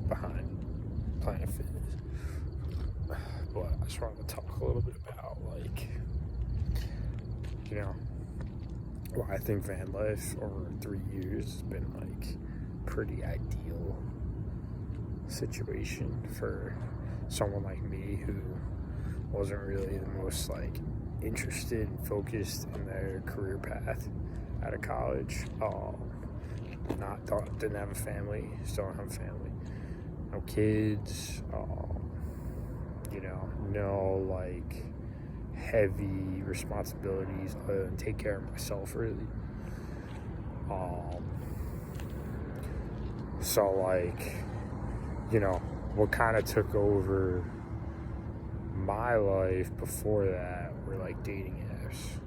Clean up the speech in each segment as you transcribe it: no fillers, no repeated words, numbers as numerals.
behind Planet Fitness. But I just wanted to talk a little bit about, like, you know, why I think van life over 3 years has been, like, pretty ideal situation for someone like me who wasn't really the most, like, interested and focused in their career path out of college. Didn't have a family, still don't have a family, no kids, no like heavy responsibilities other than take care of myself, really. So like, what kind of took over my life before that were like dating apps.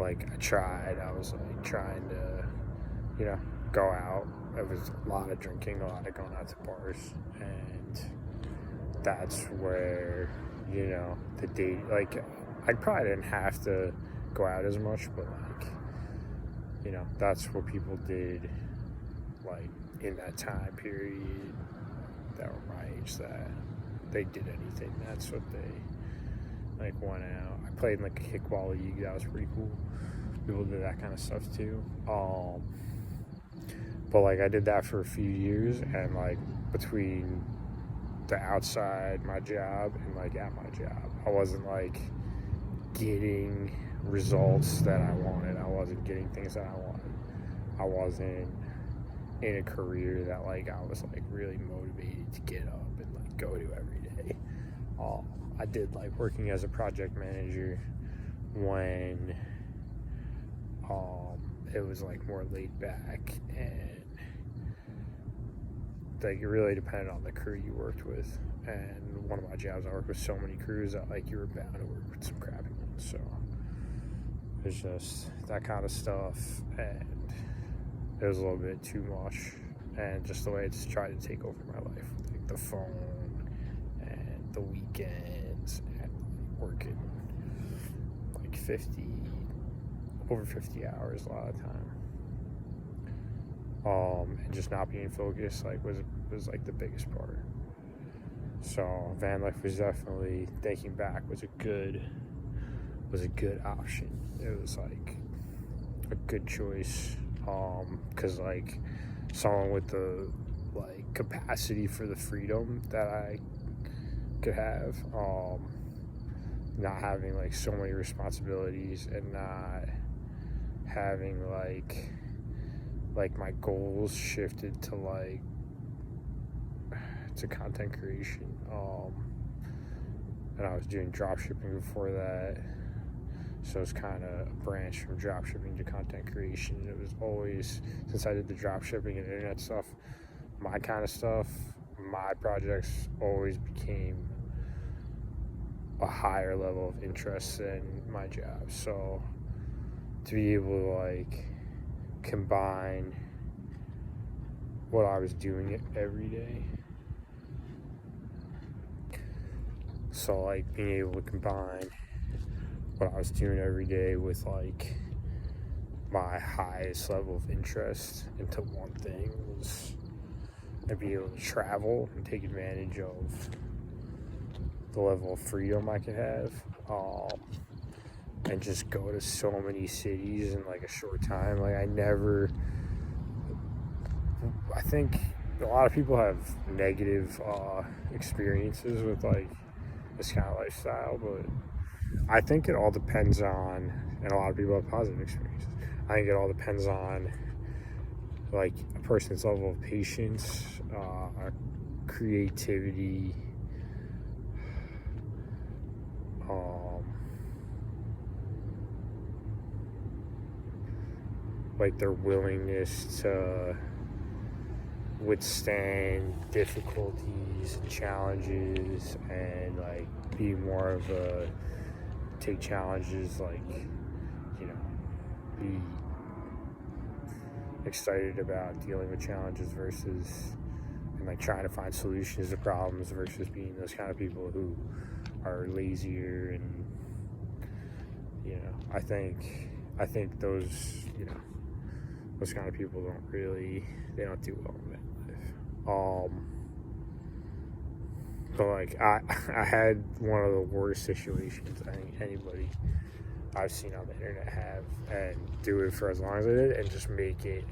I was like trying to, go out. It was a lot of drinking, a lot of going out to bars, and that's where, the date, like, I probably didn't have to go out as much, but like, that's what people did, like, in that time period that were my age, that they did anything. That's what they, like, went out. I played in, like, a kickball league. That was pretty cool. People did that kind of stuff too. But like, I did that for a few years, and like, between the outside my job and like at my job, I wasn't like getting results that I wanted. I wasn't getting things that I wanted. I wasn't in a career that like I was like really motivated to get up and like go to every day. I did like working as a project manager when it was like more laid back, and like it really depended on the crew you worked with. And one of my jobs, I worked with so many crews that like you were bound to work with some crappy ones. So it's just that kind of stuff, and it was a little bit too much. And just the way it's tried to take over my life, like the phone and the weekends and working like over 50 hours a lot of the time. And just not being focused was like the biggest part. So van life was definitely, thinking back, was a good option. It was like a good choice, because like someone with the like capacity for the freedom that I could have, not having like so many responsibilities, and not having like my goals shifted to like to content creation, and I was doing drop shipping before that, so it's kind of a branch from drop shipping to content creation. It was always, since I did the drop shipping and internet stuff, my kind of stuff, my projects always became a higher level of interest than my job. So to be able to like combine what I was doing every day, so like being able to combine what I was doing every day with like my highest level of interest into one thing was, and be able to travel and take advantage of the level of freedom I could have, and just go to so many cities in like a short time. Like I think a lot of people have negative experiences with like this kind of lifestyle, but I think it all depends on, and a lot of people have positive experiences. I think it all depends on like a person's level of patience, creativity, like their willingness to withstand difficulties and challenges, and like be more of a take challenges, like, be excited about dealing with challenges versus, and like trying to find solutions to problems, versus being those kind of people who are lazier. And I think those those kind of people they don't do well in van life. But like I had one of the worst situations I think anybody I've seen on the internet have, and do it for as long as I did, and just make the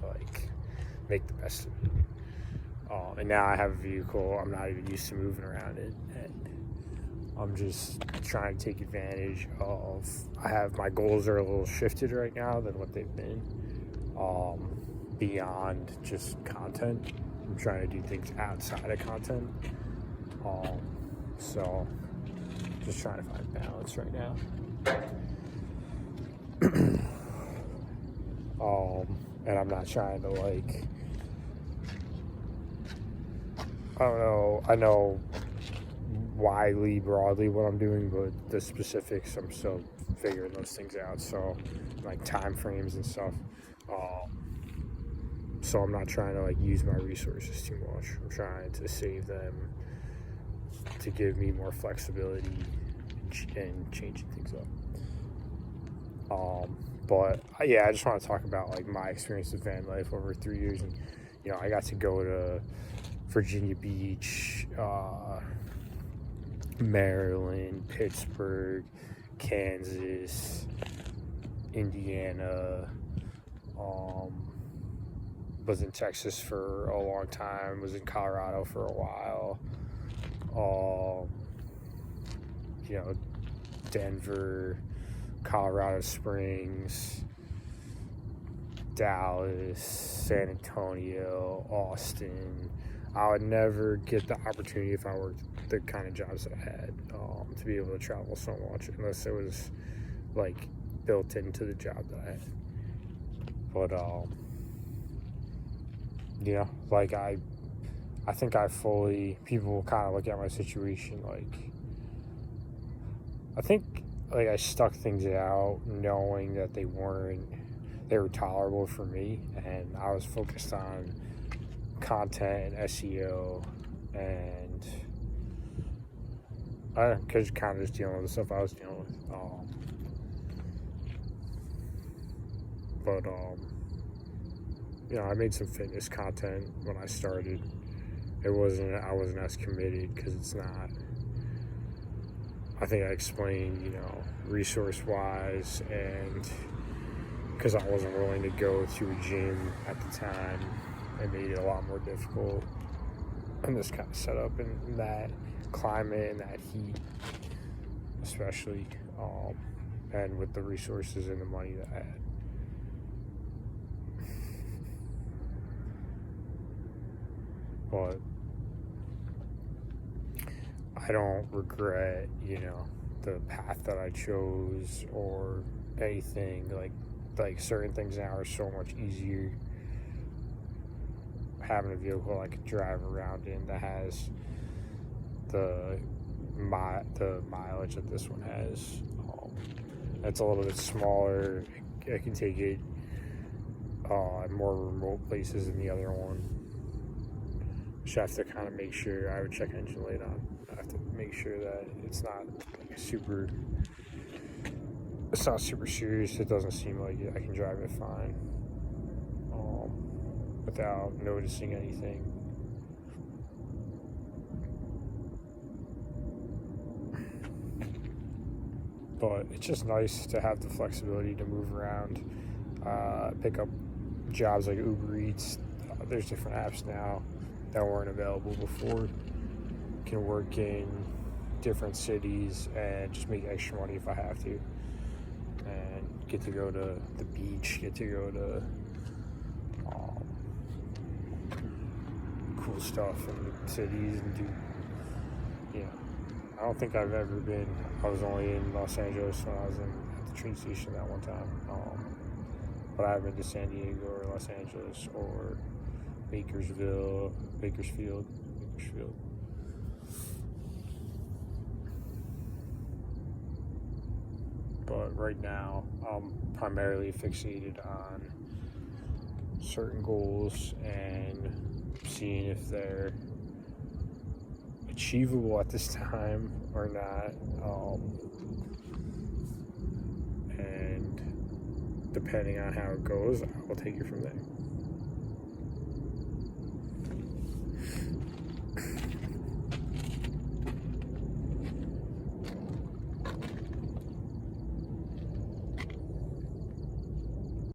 best of it. And now I have a vehicle. I'm not even used to moving around it, and I'm just trying to take advantage of. My goals are a little shifted right now than what they've been. Beyond just content, I'm trying to do things outside of content. So just trying to find balance right now. And I'm not trying to I don't know. I know widely, broadly what I'm doing, but the specifics, I'm still figuring those things out. So, like time frames and stuff. So I'm not trying to use my resources too much. I'm trying to save them to give me more flexibility and changing things up. But yeah, I just want to talk about my experience with van life over 3 years, and I got to go to Virginia Beach, Maryland, Pittsburgh, Kansas, Indiana, was in Texas for a long time, was in Colorado for a while, Denver, Colorado Springs, Dallas, San Antonio, Austin. I would never get the opportunity if I worked the kind of jobs that I had, to be able to travel so much, unless it was built into the job that I had. But I think people kind of look at my situation I think I stuck things out knowing that they were tolerable for me, and I was focused on content and SEO, and I was kind of just dealing with the stuff I was dealing with. I made some fitness content when I started. I wasn't as committed because it's not. I think I explained, resource-wise, and because I wasn't willing to go to a gym at the time, it made it a lot more difficult. And this kind of setup in that climate and that heat, especially, and with the resources and the money that I had. But I don't regret, the path that I chose or anything. Like certain things now are so much easier. Having a vehicle I could drive around in that has the mileage that this one has. It's a little bit smaller. I can take it in more remote places than the other one. Just have to kind of make sure. I would check engine light on. I have to make sure that it's not super serious. It doesn't seem like I can drive it fine without noticing anything. But it's just nice to have the flexibility to move around, pick up jobs like Uber Eats. There's different apps now that weren't available before. You can work in different cities and just make extra money if I have to, and get to go to the beach, get to go to cool stuff in the cities and do. I don't think I've ever been. I was only in Los Angeles when I was at the train station that one time, but I haven't been to San Diego or Los Angeles or Bakersfield. But right now, I'm primarily fixated on certain goals and seeing if they're achievable at this time or not. And depending on how it goes, I will take it from there.